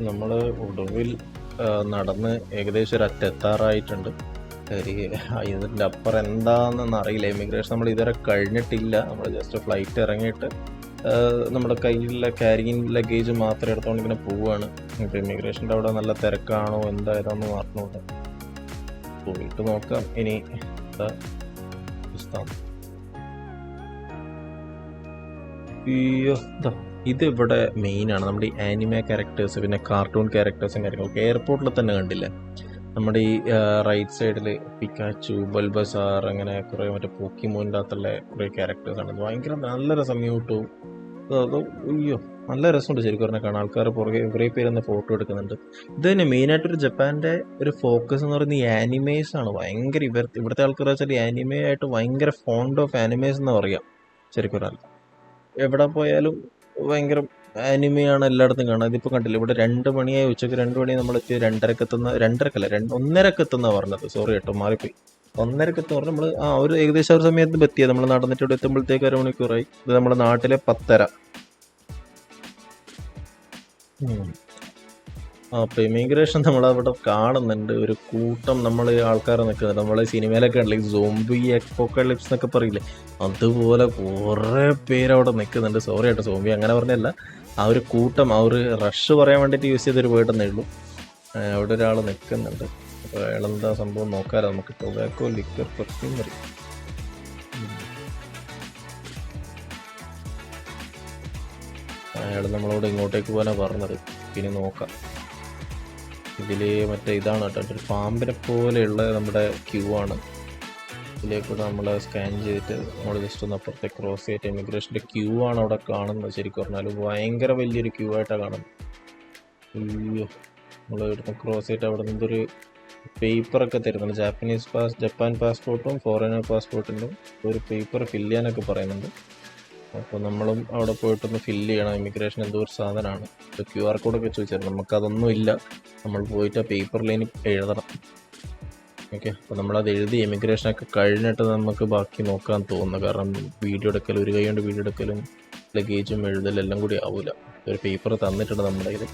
നമ്മൾ ഒടുവിൽ നടന്ന് ഏകദേശം ഒരു അറ്റെത്താറായിട്ടുണ്ട്. ഇതിൻ്റെ അപ്പുറം എന്താണെന്ന് അറിയില്ല. ഇമിഗ്രേഷൻ നമ്മൾ ഇതുവരെ കഴിഞ്ഞിട്ടില്ല. നമ്മൾ ജസ്റ്റ് ഫ്ലൈറ്റ് ഇറങ്ങിയിട്ട് നമ്മുടെ കയ്യിലുള്ള ക്യാരിങ് ലഗേജ് മാത്രം എടുത്തുകൊണ്ട് ഇങ്ങനെ പോവുകയാണ്. ഇപ്പോൾ ഇമിഗ്രേഷൻ്റെ അവിടെ നല്ല തിരക്കാണോ എന്തായതാണെന്ന് അറിഞ്ഞുകൊണ്ട് പോയിട്ട് നോക്കാം. ഇനി ഇതിവിടെ മെയിനാണ്. നമ്മുടെ ഈ ആനിമേ ക്യാരക്ടേഴ്സ്, പിന്നെ കാർട്ടൂൺ ക്യാരക്ടേഴ്സും കാര്യങ്ങളൊക്കെ എയർപോർട്ടിൽ തന്നെ കണ്ടില്ലേ. നമ്മുടെ ഈ റൈറ്റ് സൈഡിൽ പിക്കാച്ചു, ബൾബസാർ, അങ്ങനെ കുറേ മറ്റേ പോക്കിമോൻ്റെ അകത്തുള്ള കുറേ ക്യാരക്ടേഴ്സാണ്. ഭയങ്കര നല്ല രസം. മ്യൂട്ടു, നല്ല രസമുണ്ട് ശരിക്കും പറഞ്ഞാൽ കാണാൻ. ആൾക്കാർ പുറകെ കുറേ പേര് തന്നെ ഫോട്ടോ എടുക്കുന്നുണ്ട്. ഇത് തന്നെ മെയിനായിട്ടൊരു ജപ്പാൻ്റെ ഒരു ഫോക്കസ് എന്ന് പറയുന്നത് ഈ ആനിമേസ് ആണ്. ഭയങ്കര ഇവിടുത്തെ ആൾക്കാർ വെച്ചാൽ ആനിമേ ആയിട്ട് ഭയങ്കര ഫോണ്ട് ഓഫ് ആനിമേസ് എന്ന് പറയാം ശരിക്കും പറഞ്ഞാൽ. എവിടെ പോയാലും ഭയങ്കര ആനിമയാണ് എല്ലായിടത്തും കാണാം. ഇതിപ്പോൾ കണ്ടില്ല, ഇവിടെ 2 മണിയായി, ഉച്ചയ്ക്ക് 2 മണിയായി നമ്മൾ എത്തി. 1:30 പറഞ്ഞത്, സോറി കേട്ടോ മാറിപ്പോയി. 1:30 പറഞ്ഞാൽ നമ്മൾ ഒരു ഏകദേശം ഒരു സമയത്ത് എത്തിയത്. നമ്മൾ നടന്നിട്ട് ഇവിടെ എത്തുമ്പോഴത്തേക്ക് 1 മണിക്കൂറായി. ഇത് നമ്മുടെ നാട്ടിലെ 10:30. അപ്പോൾ ഇമിഗ്രേഷൻ നമ്മളവിടെ കാണുന്നുണ്ട്. ഒരു കൂട്ടം ആൾക്കാർ നിൽക്കുന്നുണ്ട്. നമ്മൾ സിനിമയിലൊക്കെ ഉണ്ടല്ലേ സോംബി അപ്പോക്കലിപ്സ് എന്നൊക്കെ പറയില്ലേ, അതുപോലെ കുറേ പേര് അവിടെ നിൽക്കുന്നുണ്ട്. സോറി കേട്ടോ, സോംബി അങ്ങനെ പറഞ്ഞല്ല, ആ ഒരു കൂട്ടം, ആ ഒരു റഷ് പറയാൻ വേണ്ടിയിട്ട് യൂസ് ചെയ്തൊരു വേർഡെന്നേ ഉള്ളൂ. അവിടെ ഒരാൾ നിൽക്കുന്നുണ്ട്. അപ്പോൾ അയാളെന്താ സംഭവം നോക്കാമല്ലോ നമുക്ക്. Tobacco liquor perfumery. അയാൾ നമ്മളോട് ഇങ്ങോട്ടേക്ക് പോകാനാണ് പറഞ്ഞത്. പിന്നെ നോക്കാം. ഇതിൽ മറ്റേ ഇതാണ് കേട്ടോ, ഒരു പാമ്പിനെ പോലെയുള്ള നമ്മുടെ ക്യൂ ആണ്. ഇതിലേക്കൂടെ നമ്മൾ സ്കാൻ ചെയ്തിട്ട് നമ്മൾ ജസ്റ്റ് ഒന്ന് അപ്പുറത്തെ ക്രോസ് ചെയ്തിട്ട് ഇമിഗ്രേഷൻ്റെ ക്യൂ ആണ് അവിടെ കാണുന്നത്. ശരിക്കും പറഞ്ഞാൽ ഭയങ്കര വലിയൊരു ക്യൂ ആയിട്ടാണ് കാണുന്നത്. അയ്യോ, നമ്മൾ ഇവിടുന്ന് ക്രോസ് ചെയ്തിട്ട് അവിടെ നിന്നൊരു പേപ്പറൊക്കെ തരുന്നുണ്ട്. ജപ്പാൻ പാസ്പോർട്ടും ഫോറിനർ പാസ്പോർട്ടിൻ്റെ ഒരു പേപ്പർ ഫില്ല് ചെയ്യാനൊക്കെ പറയുന്നുണ്ട്. അപ്പോൾ നമ്മളും അവിടെ പോയിട്ടൊന്ന് ഫില്ല് ചെയ്യണം. ഇമിഗ്രേഷൻ എന്തോ ഒരു സാധനമാണ്. ഇപ്പോൾ QR കോഡൊക്കെ ചോദിച്ചായിരുന്നു. നമുക്കതൊന്നും ഇല്ല. നമ്മൾ പോയിട്ട് ആ പേപ്പറിൽ ഇനി എഴുതണം. ഓക്കെ, അപ്പോൾ നമ്മളത് എഴുതി ഇമിഗ്രേഷനൊക്കെ കഴിഞ്ഞിട്ട് നമുക്ക് ബാക്കി നോക്കാൻ തോന്നുന്നു. കാരണം വീഡിയോ എടുക്കലും, ഒരു കൈ കൊണ്ട് വീഡിയോ എടുക്കലും ലഗേജും എഴുതലും എല്ലാം കൂടി ആവില്ല. ഒരു പേപ്പർ തന്നിട്ടുണ്ട് നമ്മുടെ കയ്യിൽ.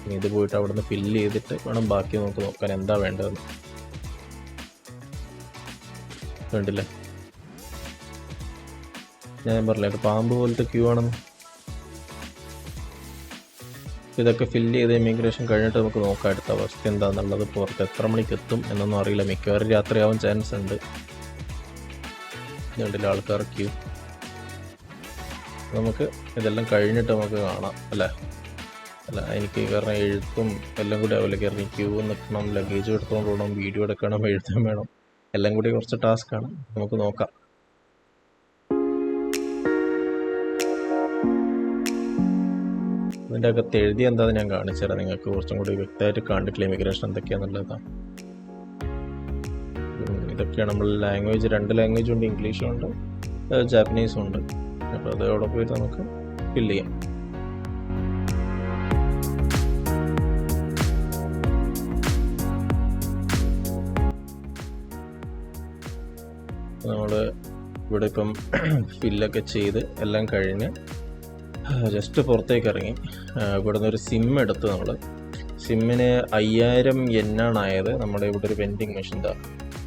ഇനി ഇത് പോയിട്ട് അവിടെ നിന്ന് ഫില്ല് ചെയ്തിട്ട് വേണം ബാക്കി നമുക്ക് നോക്കാൻ എന്താ വേണ്ടതെന്ന്. വേണ്ടില്ലേ, ഞാൻ പറഞ്ഞില്ല പാമ്പ് പോലത്തെ ക്യൂ ആണെന്ന്. ഇതൊക്കെ ഫില്ല് ചെയ്ത് ഇമിഗ്രേഷൻ കഴിഞ്ഞിട്ട് നമുക്ക് നോക്കാം അടുത്ത അവസ്ഥ എന്താണെന്നുള്ളത്. പുറത്ത് എത്ര മണിക്ക് എത്തും എന്നൊന്നും അറിയില്ല. മിക്കവാറും രാത്രിയാവാൻ ചാൻസ് ഉണ്ട്. ഇതുണ്ടല്ലോ ആൾക്കാർ ക്യൂ. നമുക്ക് ഇതെല്ലാം കഴിഞ്ഞിട്ട് നമുക്ക് കാണാം അല്ലേ. എനിക്ക് കാരണം എഴുത്തും എല്ലാം കൂടി ആവില്ല. കാരണം ക്യൂ നിൽക്കണം, ലഗേജ് എടുത്തുകൊണ്ട് പോകണം, വീഡിയോ എടുക്കണം, എഴുതാൻ വേണം, എല്ലാം കൂടി കുറച്ച് ടാസ്ക്കാണ്. നമുക്ക് നോക്കാം. ഇതിൻ്റെ അകത്ത് എഴുതി എന്താണെന്ന് ഞാൻ കാണിച്ചു തരാം നിങ്ങൾക്ക്, കുറച്ചും കൂടി വ്യക്തമായിട്ട് കണ്ടിട്ടില്ല ഇമിഗ്രേഷൻ എന്തൊക്കെയാണെന്നുള്ളതാണ്. ഇതൊക്കെയാണ് നമ്മൾ ലാംഗ്വേജ്. 2 ലാംഗ്വേജ് ഉണ്ട്, ഇംഗ്ലീഷും ഉണ്ട് ജാപ്പനീസും ഉണ്ട്. അപ്പോൾ അതോടെ പോയിട്ട് നമുക്ക് ഫില്ല് ചെയ്യാം. നമ്മൾ ഇവിടെ ഇപ്പം ഫില്ലൊക്കെ ചെയ്ത് എല്ലാം കഴിഞ്ഞ് ജസ്റ്റ് പുറത്തേക്ക് ഇറങ്ങി. ഇവിടെ നിന്ന് ഒരു സിം എടുത്ത് നമ്മൾ സിമ്മിന് 5000 yen ആയത്. നമ്മുടെ ഇവിടെ ഒരു വെൻഡിങ് മെഷീൻ.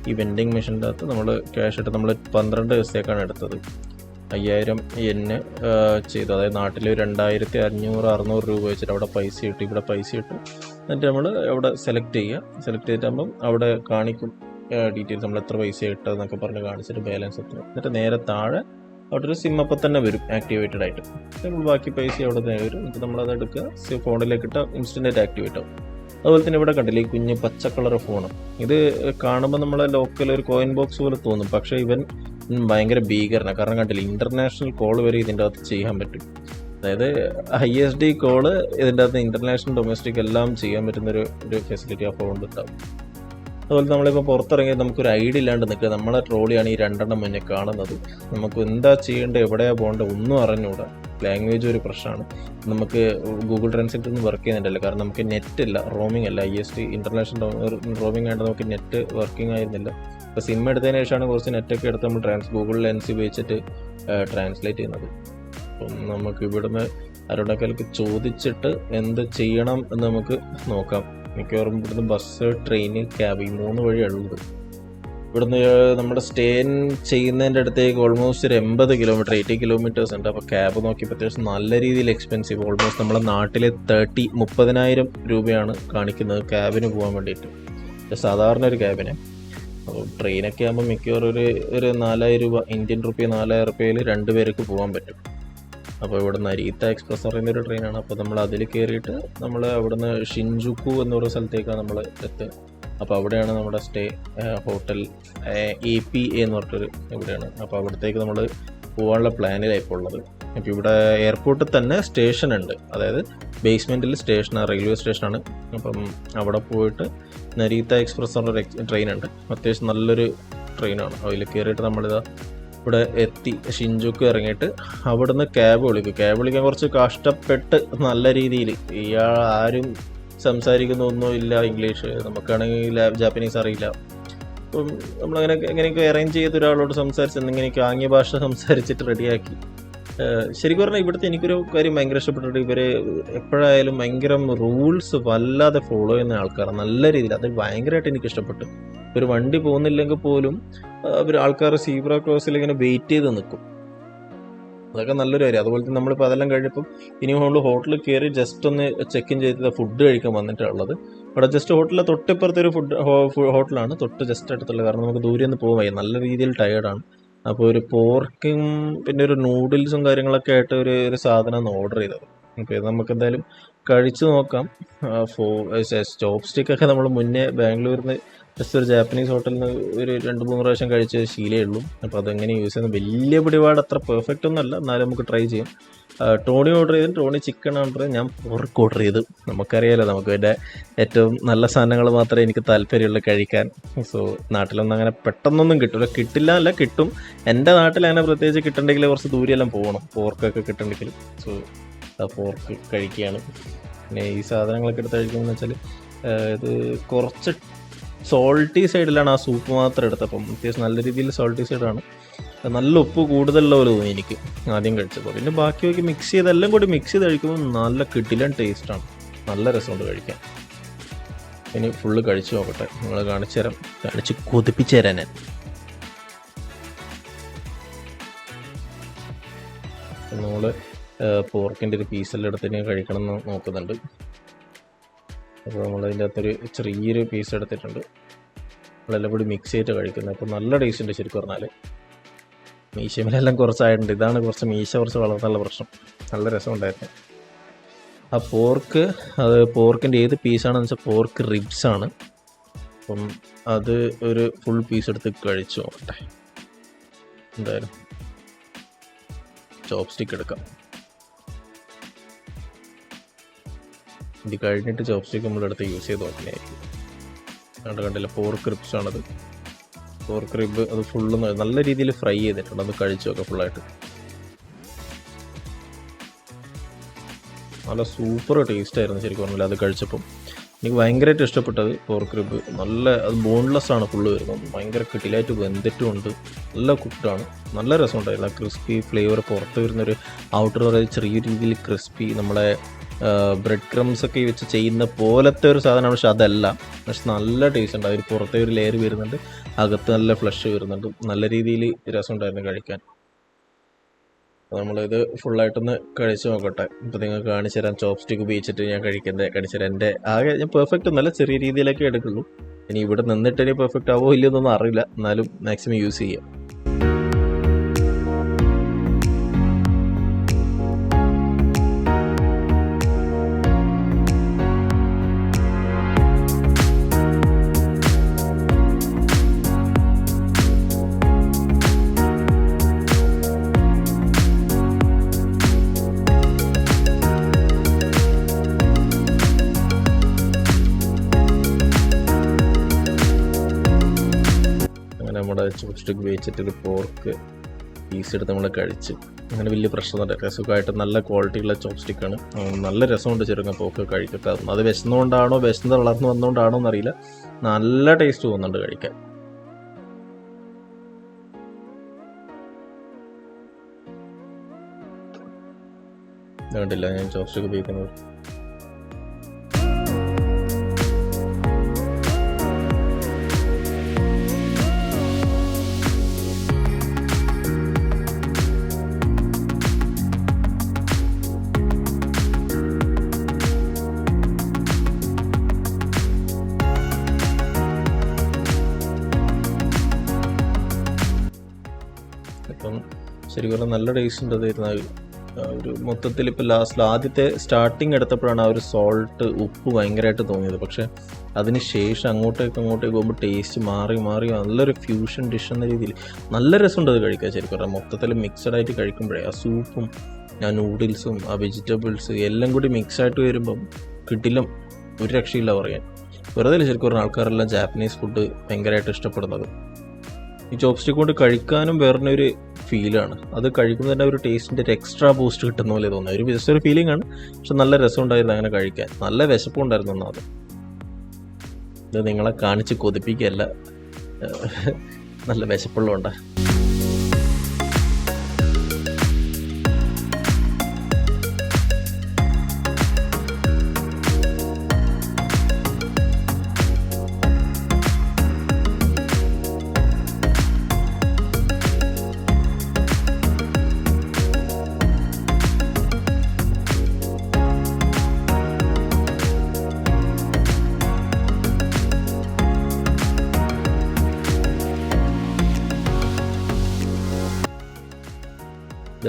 ഈ വെൻഡിങ് മെഷീൻ്റെ അകത്ത് നമ്മൾ ക്യാഷ് ഇട്ട് നമ്മൾ 12 ദിവസത്തേക്കാണ് എടുത്തത്. 5000 yen ചെയ്തു. അതായത് നാട്ടിൽ 2500-600 രൂപ വെച്ചിട്ട് അവിടെ പൈസ ഇട്ട്, ഇവിടെ പൈസ ഇട്ട്, എന്നിട്ട് നമ്മൾ അവിടെ സെലക്ട് ചെയ്തിട്ടാകുമ്പം അവിടെ കാണിക്കും ഡീറ്റെയിൽസ്, നമ്മൾ എത്ര പൈസ ഇട്ടതെന്നൊക്കെ പറഞ്ഞ് കാണിച്ചിട്ട് ബാലൻസ് എത്ര. എന്നിട്ട് നേരെ താഴെ അവിടെ ഒരു സിം അപ്പം തന്നെ വരും ആക്ടിവേറ്റഡ് ആയിട്ട്. നമ്മൾ ബാക്കി പൈസ അവിടെ തന്നെ വരും. എന്നിട്ട് നമ്മളത് എടുക്കുക, ഫോണിലേക്ക് ഇട്ടാൽ ഇൻസ്റ്റൻ്റായിട്ട് ആക്ടിവേറ്റ് ആവും. അതുപോലെ തന്നെ ഇവിടെ കണ്ടില്ലേ ഈ കുഞ്ഞ് പച്ച കളർ ഫോൺ. ഇത് കാണുമ്പോൾ നമ്മളെ ലോക്കൽ ഒരു കോയിൻ ബോക്സ് പോലെ തോന്നും, പക്ഷേ ഇവൻ ഭയങ്കര ഭീകരനാണ്. കാരണം കണ്ടില്ലേ ഇൻ്റർനാഷണൽ കോൾ വരെ ഇതിൻ്റെ അകത്ത് ചെയ്യാൻ പറ്റും. അതായത് ISD കോള് ഇതിൻ്റെ അകത്ത് ഇൻ്റർനാഷണൽ ഡൊമസ്റ്റിക് എല്ലാം ചെയ്യാൻ പറ്റുന്നൊരു ഫെസിലിറ്റി ആ ഫോണിൽ ഉണ്ടാവും. അതുപോലെ നമ്മളിപ്പോൾ പുറത്തിറങ്ങി നമുക്കൊരു ഐഡിയ ഇല്ലാണ്ട് നിൽക്കുക. നമ്മളെ ട്രോളിയാണ് ഈ 2 മുന്നിൽ കാണുന്നത്. നമുക്ക് എന്താ ചെയ്യേണ്ടത്, എവിടെയാണ് പോകേണ്ടത് ഒന്നും അറിഞ്ഞുകൂടാ. ലാംഗ്വേജ് ഒരു പ്രശ്നമാണ്. നമുക്ക് ഗൂഗിൾ ട്രാൻസ്ലേറ്റ് ഒന്നും വർക്ക് ചെയ്യുന്നുണ്ടല്ലോ, കാരണം നമുക്ക് നെറ്റ് ഇല്ല, റോമിംഗ് അല്ല. ISD ഇൻ്റർനാഷണൽ റോമിംഗ് ആയിട്ട് നമുക്ക് നെറ്റ് വർക്കിംഗ് ആയിരുന്നില്ല. ഇപ്പോൾ സിം എടുത്തതിന് ശേഷമാണ് കുറച്ച് നെറ്റൊക്കെ എടുത്ത് നമ്മൾ ഗൂഗിൾ ലെൻസ് ഉപയോഗിച്ചിട്ട് ട്രാൻസ്ലേറ്റ് ചെയ്യുന്നത്. അപ്പം നമുക്ക് ഇവിടുന്ന് ആരോടൊക്കെ ചോദിച്ചിട്ട് എന്ത് ചെയ്യണം എന്ന് നമുക്ക് നോക്കാം. മിക്കവാറും ഇവിടുന്ന് ബസ്, ട്രെയിന്, ക്യാബ്, ഈ 3 വഴിയുള്ളത്. ഇവിടുന്ന് നമ്മുടെ സ്റ്റേ ചെയ്യുന്നതിൻ്റെ അടുത്തേക്ക് ഓൾമോസ്റ്റ് ഒരു 80 കിലോമീറ്റർ, 80 കിലോമീറ്റേഴ്സ് ഉണ്ട്. അപ്പോൾ ക്യാബ് നോക്കിയപ്പോൾ അത്യാവശ്യം നല്ല രീതിയിൽ എക്സ്പെൻസീവ്. ഓൾമോസ്റ്റ് നമ്മുടെ നാട്ടിലെ 30,000 രൂപയാണ് കാണിക്കുന്നത് ക്യാബിന് പോകാൻ വേണ്ടിയിട്ട്, സാധാരണ ഒരു ക്യാബിന്. അപ്പോൾ ട്രെയിനൊക്കെ ആകുമ്പോൾ മിക്കവാറും ഒരു 4000 രൂപ, ഇന്ത്യൻ റുപ്പി 4000 രൂപയിൽ 2 പേർക്ക് പോകാൻ പറ്റും. അപ്പോൾ ഇവിടെ നരീത്ത എക്സ്പ്രസ് പറയുന്നൊരു ട്രെയിനാണ്. അപ്പോൾ നമ്മൾ അതിൽ കയറിയിട്ട് നമ്മൾ അവിടുന്ന് ഷിൻജുക്കു എന്ന് പറയുന്ന സ്ഥലത്തേക്കാണ് നമ്മൾ എത്തുക. അപ്പോൾ അവിടെയാണ് നമ്മുടെ സ്റ്റേ. ഹോട്ടൽ APA എന്ന് പറഞ്ഞിട്ടൊരു ഇവിടെയാണ്. അപ്പോൾ അവിടത്തേക്ക് നമ്മൾ പോകാനുള്ള പ്ലാനിലായിപ്പോൾ ഉള്ളത്. അപ്പോൾ ഇവിടെ എയർപോർട്ടിൽ തന്നെ സ്റ്റേഷൻ ഉണ്ട്, അതായത് ബേസ്മെൻറ്റിൽ സ്റ്റേഷനാണ്, റെയിൽവേ സ്റ്റേഷനാണ്. അപ്പം അവിടെ പോയിട്ട് നരീത്ത എക്സ്പ്രസ് എന്നൊരു ട്രെയിൻ ഉണ്ട്, അത്യാവശ്യം നല്ലൊരു ട്രെയിനാണ്. അതിൽ കയറിയിട്ട് നമ്മളിതാ ഇവിടെ എത്തി ഷിൻജുക്ക് ഇറങ്ങിയിട്ട് അവിടുന്ന് ക്യാബ് വിളിക്കാൻ കുറച്ച് കഷ്ടപ്പെട്ട് നല്ല രീതിയിൽ. ഇയാൾ ആരും സംസാരിക്കുന്നൊന്നും ഇല്ല ഇംഗ്ലീഷ്, നമുക്കാണെങ്കിൽ ജാപ്പനീസ് അറിയില്ല. അപ്പം നമ്മളങ്ങനെ എങ്ങനെയൊക്കെ അറേഞ്ച് ചെയ്ത് ഒരാളോട് സംസാരിച്ച് എന്തെങ്കിലുമൊക്കെ ആംഗ്യ ഭാഷ സംസാരിച്ചിട്ട് റെഡിയാക്കി. ശരിക്കും പറഞ്ഞാൽ ഇവിടുത്തെ എനിക്കൊരു കാര്യം ഭയങ്കര ഇഷ്ടപ്പെട്ടിട്ട്, ഇവർ എപ്പോഴായാലും ഭയങ്കര റൂൾസ് വല്ലാതെ ഫോളോ ചെയ്യുന്ന ആൾക്കാരാണ്, നല്ല രീതിയിൽ. അത് ഭയങ്കരമായിട്ട് എനിക്ക് ഇഷ്ടപ്പെട്ടു. ഒരു വണ്ടി പോകുന്നില്ലെങ്കിൽ പോലും അവർ ആൾക്കാർ സീബ്ര ക്രോസിൽ ഇങ്ങനെ വെയിറ്റ് ചെയ്ത് നിൽക്കും, അതൊക്കെ നല്ലൊരു കാര്യം. അതുപോലെ തന്നെ നമ്മളിപ്പോൾ അതെല്ലാം കഴിഞ്ഞപ്പം ഇനി ഹോട്ടലിൽ കയറി ജസ്റ്റ് ഒന്ന് ചെക്ക് ഇൻ ചെയ്ത് ഫുഡ് കഴിക്കാൻ വന്നിട്ടുള്ളത്. അവിടെ ജസ്റ്റ് ഹോട്ടലിലെ തൊട്ടിപ്പുറത്തെ ഒരു ഹോട്ടലാണ്, തൊട്ട് ജസ്റ്റ് അടുത്തുള്ള. കാരണം നമുക്ക് ദൂരെ നിന്ന് പോകാൻ വയ്യ, നല്ല രീതിയിൽ ടയേർഡാണ്. അപ്പോൾ ഒരു പോർക്കും പിന്നെ ഒരു നൂഡിൽസും കാര്യങ്ങളൊക്കെ ആയിട്ട് ഒരു സാധനമാണ് ഓർഡർ ചെയ്തത്. അപ്പോൾ ഇത് നമുക്ക് എന്തായാലും കഴിച്ചു നോക്കാം. ചോപ്പ് സ്റ്റിക്കൊക്കെ നമ്മൾ മുന്നേ ബാംഗ്ലൂരിൽ നിന്ന് ജസ്റ്റ് ഒരു ജാപ്പനീസ് ഹോട്ടലിൽ നിന്ന് ഒരു 2-3 പ്രാവശ്യം കഴിച്ച ശീലമേ ഉള്ളൂ. അപ്പോൾ അതെങ്ങനെ യൂസ് ചെയ്യുന്നത് വലിയ പിടിപാട് അത്ര പെർഫെക്റ്റ് ഒന്നുമല്ല, എന്നാലും നമുക്ക് ട്രൈ ചെയ്യാം. ടോണി ഓർഡർ ചെയ്തു, ടോണി ചിക്കൻ ഓർഡർ ചെയ്തു, ഞാൻ പോർക്ക് ഓർഡർ ചെയ്തു. നമുക്കറിയാലോ, നമുക്ക് എൻ്റെ ഏറ്റവും നല്ല സാധനങ്ങൾ മാത്രമേ എനിക്ക് താല്പര്യമുള്ളൂ കഴിക്കാൻ. സോ നാട്ടിലൊന്നും അങ്ങനെ പെട്ടെന്നൊന്നും കിട്ടില്ല അല്ല, കിട്ടും. എൻ്റെ നാട്ടിൽ അങ്ങനെ പ്രത്യേകിച്ച് കിട്ടണമെങ്കിൽ കുറച്ച് ദൂരെയെല്ലാം പോകണം പോർക്കൊക്കെ കിട്ടണമെങ്കിൽ. സോ ആ പോർക്ക് കഴിക്കുകയാണ്. പിന്നെ ഈ സാധനങ്ങളൊക്കെ എടുത്ത് കഴിക്കുമെന്ന് വെച്ചാൽ ഇത് കുറച്ച് സോൾട്ടി സൈഡിലാണ് ആ സൂപ്പ് മാത്രം എടുത്തപ്പം. അത്യാവശ്യം നല്ല രീതിയിൽ സോൾട്ടി സൈഡാണ്, നല്ല ഉപ്പ് കൂടുതലുള്ള പോലെ തോന്നി എനിക്ക് ആദ്യം കഴിച്ചപ്പോൾ. പിന്നെ ബാക്കി മിക്സ് ചെയ്ത് എല്ലാം കൂടി മിക്സ് ചെയ്ത് കഴിക്കുമ്പോൾ നല്ല കിടിലൻ ടേസ്റ്റാണ്, നല്ല രസമുണ്ട് കഴിക്കാൻ. ഇനി ഫുള്ള് കഴിച്ചു നോക്കട്ടെ, നിങ്ങൾ കാണിച്ച് കൊതിപ്പിച്ചു തരാൻ ഞാൻ. നമ്മൾ പോർക്കിൻ്റെ ഒരു പീസെല്ലാം എടുത്ത് ഞാൻ കഴിക്കണം എന്ന് നോക്കുന്നുണ്ട്. അപ്പോൾ നമ്മളതിൻ്റെ അകത്തൊരു ചെറിയൊരു പീസ് എടുത്തിട്ടുണ്ട്, നമ്മളെല്ലാം കൂടി മിക്സ് ചെയ്തിട്ട് കഴിക്കുന്നത്. അപ്പോൾ നല്ല ടേസ്റ്റ് ഉണ്ട് ശരിക്കും പറഞ്ഞാൽ. മീശമെല്ലാം കുറച്ചായിട്ടുണ്ട്, ഇതാണ് കുറച്ച് വളർന്നുള്ള പ്രശ്നം. നല്ല രസമുണ്ടായിരുന്നു. ആ പോർക്കിൻ്റെ ഏത് പീസാണെന്ന് വെച്ചാൽ പോർക്ക് റിബ്സാണ്. അപ്പം അത് ഒരു ഫുൾ പീസ് എടുത്ത് കഴിച്ചു നോക്കട്ടെ. എന്തായാലും ചോപ്പ് സ്റ്റിക്ക് എടുക്കാം. ഇത് കഴിഞ്ഞിട്ട് ചോപ്പ് സ്റ്റിക്ക് നമ്മളെടുത്ത് യൂസ് ചെയ്ത് നോക്കുന്നതായിരിക്കും. കണ്ടില്ല, പോർക്ക് റിബ്സാണത്. പോർക്ക് റിബ് അത് ഫുള്ള് നല്ല രീതിയിൽ ഫ്രൈ ചെയ്തിട്ടുണ്ട്, അത് കഴിച്ചു നോക്കാം ഫുള്ളായിട്ട്. നല്ല സൂപ്പർ ടേസ്റ്റ് ആയിരുന്നു ശരിക്കും പറഞ്ഞില്ല അത് കഴിച്ചപ്പം. എനിക്ക് ഭയങ്കരമായിട്ട് ഇഷ്ടപ്പെട്ടത് പോർക്ക് റിബ്. അത് ബോൺലെസ് ആണ് ഫുള്ള് വരുന്നത്, ഭയങ്കര കിട്ടിലായിട്ട് വെന്തിട്ടുമുണ്ട്, നല്ല കുക്കാണ്, നല്ല രസമുണ്ടായിരുന്നു. ആ ക്രിസ്പി ഫ്ലേവർ പുറത്ത് വരുന്നൊരു ഔട്ടർ ചെറിയ രീതിയിൽ ക്രിസ്പി, നമ്മളെ ബ്രെഡ് ക്രംസ് ഒക്കെ വെച്ച് ചെയ്യുന്ന പോലത്തെ ഒരു സാധനമാണ്, പക്ഷെ അതല്ല. പക്ഷെ നല്ല ടേസ്റ്റ് ഉണ്ട്. അതിൽ പുറത്തെ ഒരു ലെയർ വരുന്നുണ്ട്, അകത്ത് നല്ല ഫ്ലഷ് വരുന്നുണ്ട്, നല്ല രീതിയിൽ രസമുണ്ടായിരുന്നു കഴിക്കാൻ. നമ്മളിത് ഫുള്ളായിട്ടൊന്ന് കഴിച്ച് നോക്കട്ടെ. ഇപ്പോൾ നിങ്ങൾക്ക് കാണിച്ചു തരാം, ചോപ്പ് സ്റ്റിക്ക് ഉപയോഗിച്ചിട്ട് ഞാൻ കാണിച്ചു തരാം. എൻ്റെ ഞാൻ പെർഫെക്റ്റ് ഒന്നല്ല, ചെറിയ രീതിയിലൊക്കെ എടുക്കുള്ളൂ. ഇനി ഇവിടെ നിന്നിട്ട് ഇനി പെർഫെക്റ്റ് ആവോ ഇല്ലയെന്നൊന്നും അറിയില്ല, എന്നാലും മാക്സിമം യൂസ് ചെയ്യാം. നമ്മുടെ ചോപ്പ് സ്റ്റിക്ക് ഉപയോഗിച്ചിട്ടൊരു പോർക്ക് പീസ് എടുത്ത് നമ്മൾ കഴിച്ച് അങ്ങനെ വലിയ പ്രശ്നമൊന്നുമില്ല. സുഖമായിട്ട് നല്ല ക്വാളിറ്റിയുള്ള ചോപ്പ് സ്റ്റിക്കാണ്, നല്ല രസമുണ്ട് ചെറുങ്ങ പോർക്ക് കഴിക്കട്ടെ. അത് വിശന്നുകൊണ്ടാണോ വളർന്നു വന്നുകൊണ്ടാണോ എന്നറിയില്ല, നല്ല ടേസ്റ്റ് തോന്നുന്നുണ്ട് കഴിക്കാൻ. കണ്ടില്ല ഞാൻ ചോപ്പ് സ്റ്റിക്ക് ഉപയോഗിക്കുന്നത്. അപ്പം ശരിക്കും പറഞ്ഞാൽ നല്ല ടേസ്റ്റ് ഉണ്ട് അതായിരുന്നു. ഒരു മൊത്തത്തിൽ ഇപ്പോൾ ആദ്യത്തെ സ്റ്റാർട്ടിങ് എടുത്തപ്പോഴാണ് ആ ഒരു സോൾട്ട് ഉപ്പ് ഭയങ്കരമായിട്ട് തോന്നിയത്. പക്ഷേ അതിന് ശേഷം അങ്ങോട്ടേക്ക് പോകുമ്പോൾ ടേസ്റ്റ് മാറി നല്ലൊരു ഫ്യൂഷൻ ഡിഷ് എന്ന രീതിയിൽ നല്ല രസമുണ്ട് അത് കഴിക്കാൻ. ശരിക്കും പറഞ്ഞാൽ മൊത്തത്തിൽ മിക്സഡ് ആയിട്ട് കഴിക്കുമ്പോഴേ ആ സൂപ്പും ആ നൂഡിൽസും ആ വെജിറ്റബിൾസ് എല്ലാം കൂടി മിക്സായിട്ട് വരുമ്പം കിട്ടില്ല, ഒരു രക്ഷയില്ല പറയാൻ. വെറുതെ ശരിക്കും പറഞ്ഞ ആൾക്കാരെല്ലാം ജാപ്പനീസ് ഫുഡ് ഭയങ്കരമായിട്ട് ഇഷ്ടപ്പെടുന്നത്. ഈ ചോപ്സ്റ്റിക് കൊണ്ട് കഴിക്കാനും വേറൊരു ഫീലാണ്. അത് കഴിക്കുന്നതിൻ്റെ ഒരു ടേസ്റ്റിൻ്റെ ഒരു എക്സ്ട്രാ ബൂസ്റ്റ് കിട്ടുന്ന പോലെ തോന്നുന്നത്. ഒരു ജസ്റ്റ് ഒരു ഫീലിംഗ് ആണ്, പക്ഷെ നല്ല രസമുണ്ടായിരുന്നു അങ്ങനെ കഴിക്കാൻ. നല്ല വിശപ്പുണ്ടായിരുന്നു ഒന്നാമത്. ഇത് നിങ്ങളെ കാണിച്ച് കൊതിപ്പിക്കുകയല്ല, നല്ല വിശപ്പുള്ളതുകൊണ്ടാണ്.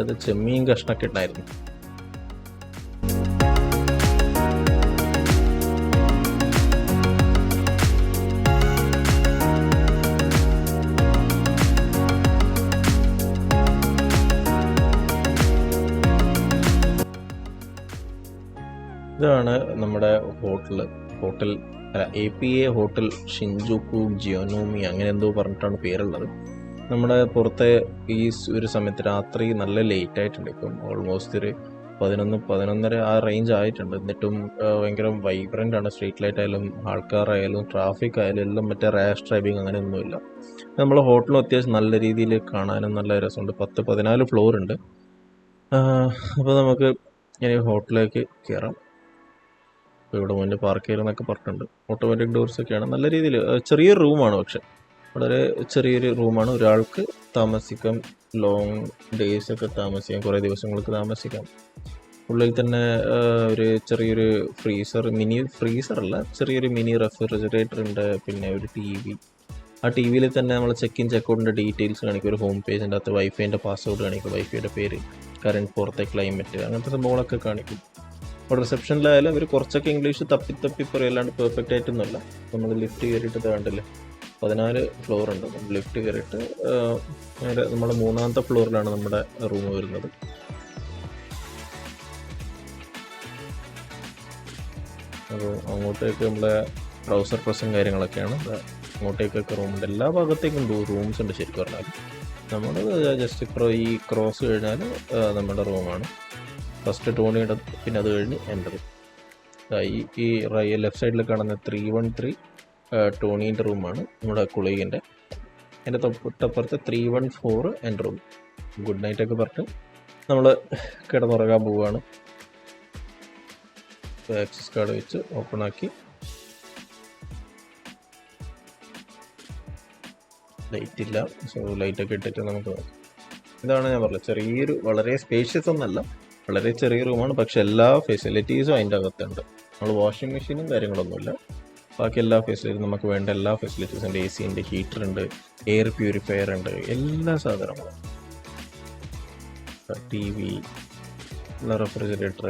അത് ചെമ്മീൻ കഷ്ണമൊക്കെ ഉണ്ടായിരുന്നു. ഇതാണ് നമ്മുടെ ഹോട്ടൽ APA ഹോട്ടൽ ഷിൻജുക്കു ജിയോനോമി അങ്ങനെ എന്തോ പറഞ്ഞിട്ടാണ് പേരുള്ളത്. നമ്മുടെ പുറത്തെ ഈ ഒരു സമയത്ത് രാത്രി നല്ല ലേറ്റ് ആയിട്ടുണ്ട്. ഇപ്പം ഓൾമോസ്റ്റ് ഒരു 11-11:30 ആ റേഞ്ച് ആയിട്ടുണ്ട്. എന്നിട്ടും ഭയങ്കര വൈബ്രൻ്റ് ആണ്. സ്ട്രീറ്റ് ലൈറ്റ് ആയാലും ആൾക്കാരായാലും ട്രാഫിക് ആയാലും എല്ലാം മറ്റേ റാഷ് ഡ്രൈവിങ് അങ്ങനെ ഒന്നുമില്ല. നമ്മളെ ഹോട്ടലും അത്യാവശ്യം നല്ല രീതിയിൽ കാണാനും നല്ല രസമുണ്ട്. 10-14 ഫ്ലോർ ഉണ്ട്. അപ്പോൾ നമുക്ക് ഇനി ഹോട്ടലിലേക്ക് കയറാം. അപ്പോൾ ഇവിടെ മുന്നേ പാർക്ക് ചെയ്യുന്നൊക്കെ പറഞ്ഞിട്ടുണ്ട്. ഓട്ടോമാറ്റിക് ഡോർസൊക്കെയാണ്. നല്ല രീതിയിൽ ചെറിയൊരു റൂമാണ്, പക്ഷെ വളരെ ചെറിയൊരു റൂമാണ്. ഒരാൾക്ക് താമസിക്കാം, ലോങ് ഡേയ്സ് ഒക്കെ താമസിക്കാം, കുറേ ദിവസങ്ങൾക്ക് താമസിക്കാം. ഉള്ളിൽ തന്നെ ഒരു ചെറിയൊരു മിനി ഫ്രീസറല്ല, ചെറിയൊരു മിനി റെഫ്രിജറേറ്റർ ഉണ്ട്. പിന്നെ ഒരു TV. ആ TV-യിൽ തന്നെ നമ്മൾ ചെക്ക് ഔട്ടിൻ്റെ ഡീറ്റെയിൽസ് കാണിക്കും. ഒരു ഹോം പേജിൻ്റെ അകത്ത് വൈഫൈൻ്റെ പാസ്വേഡ് കാണിക്കും, വൈഫൈയുടെ പേര്, കറണ്ട് പുറത്തെ ക്ലൈമറ്റ്, അങ്ങനത്തെ സംഭവങ്ങളൊക്കെ കാണിക്കും. അപ്പോൾ റിസപ്ഷനിലായാലും അവർ കുറച്ചൊക്കെ ഇംഗ്ലീഷ് തപ്പി പറയല്ലാണ്ട് പെർഫെക്റ്റ് ആയിട്ടൊന്നുമല്ല. നമ്മൾ ലിഫ്റ്റ് കയറിയിട്ട് കണ്ടില്ലേ, 14 ഫ്ലോർ ഉണ്ട്. ലിഫ്റ്റ് കയറിയിട്ട് നമ്മുടെ 3ാമത്തെ ഫ്ലോറിലാണ് നമ്മുടെ റൂം വരുന്നത്. അപ്പോൾ അങ്ങോട്ടേക്ക് നമ്മുടെ ട്രൗസർ പ്രസും കാര്യങ്ങളൊക്കെയാണ്. അങ്ങോട്ടേക്കൊക്കെ റൂമുണ്ട്. എല്ലാ ഭാഗത്തേക്കും റൂംസ് ഉണ്ട് ശരിക്കും പറഞ്ഞാൽ. നമ്മൾ ജസ്റ്റ് ഈ ക്രോസ് കഴിഞ്ഞാൽ നമ്മുടെ റൂമാണ്. ഫസ്റ്റ് ടോണിയുടെ, പിന്നെ അത് കഴിഞ്ഞ് എൻ്റെ. ഈ ലെഫ്റ്റ് സൈഡിൽ കാണുന്ന 313 ടോണീൻ്റെ റൂമാണ്, നമ്മുടെ കുളീഗിൻ്റെ. എൻ്റെ തൊട്ടപ്പുറത്ത് 314 എൻ്റെ റൂം. ഗുഡ് നൈറ്റൊക്കെ പറഞ്ഞിട്ട് നമ്മൾ കിടന്നുറങ്ങാൻ പോവുകയാണ്. ആക്സസ് കാർഡ് വെച്ച് ഓപ്പണാക്കി ലൈറ്റ് ഇല്ല, സോ ലൈറ്റൊക്കെ ഇട്ടിട്ട് നമുക്ക് നോക്കാം. ഇതാണ് ഞാൻ പറഞ്ഞത്, ചെറിയൊരു വളരെ സ്പേഷ്യസ് ഒന്നല്ല, വളരെ ചെറിയ റൂമാണ്. പക്ഷെ എല്ലാ ഫെസിലിറ്റീസും അതിൻ്റെ അകത്തുണ്ട്. നമ്മൾ വാഷിംഗ് മെഷീനും കാര്യങ്ങളൊന്നുമില്ല. ബാക്കി എല്ലാ ഫെസിലിറ്റീസും നമുക്ക് വേണ്ട എല്ലാ ഫെസിലിറ്റീസും ഉണ്ട്. AC ഉണ്ട്, ഹീറ്റർ ഉണ്ട്, എയർ പ്യൂരിഫയർ ഉണ്ട്, എല്ലാ സാധനങ്ങളും. TV, refrigerator,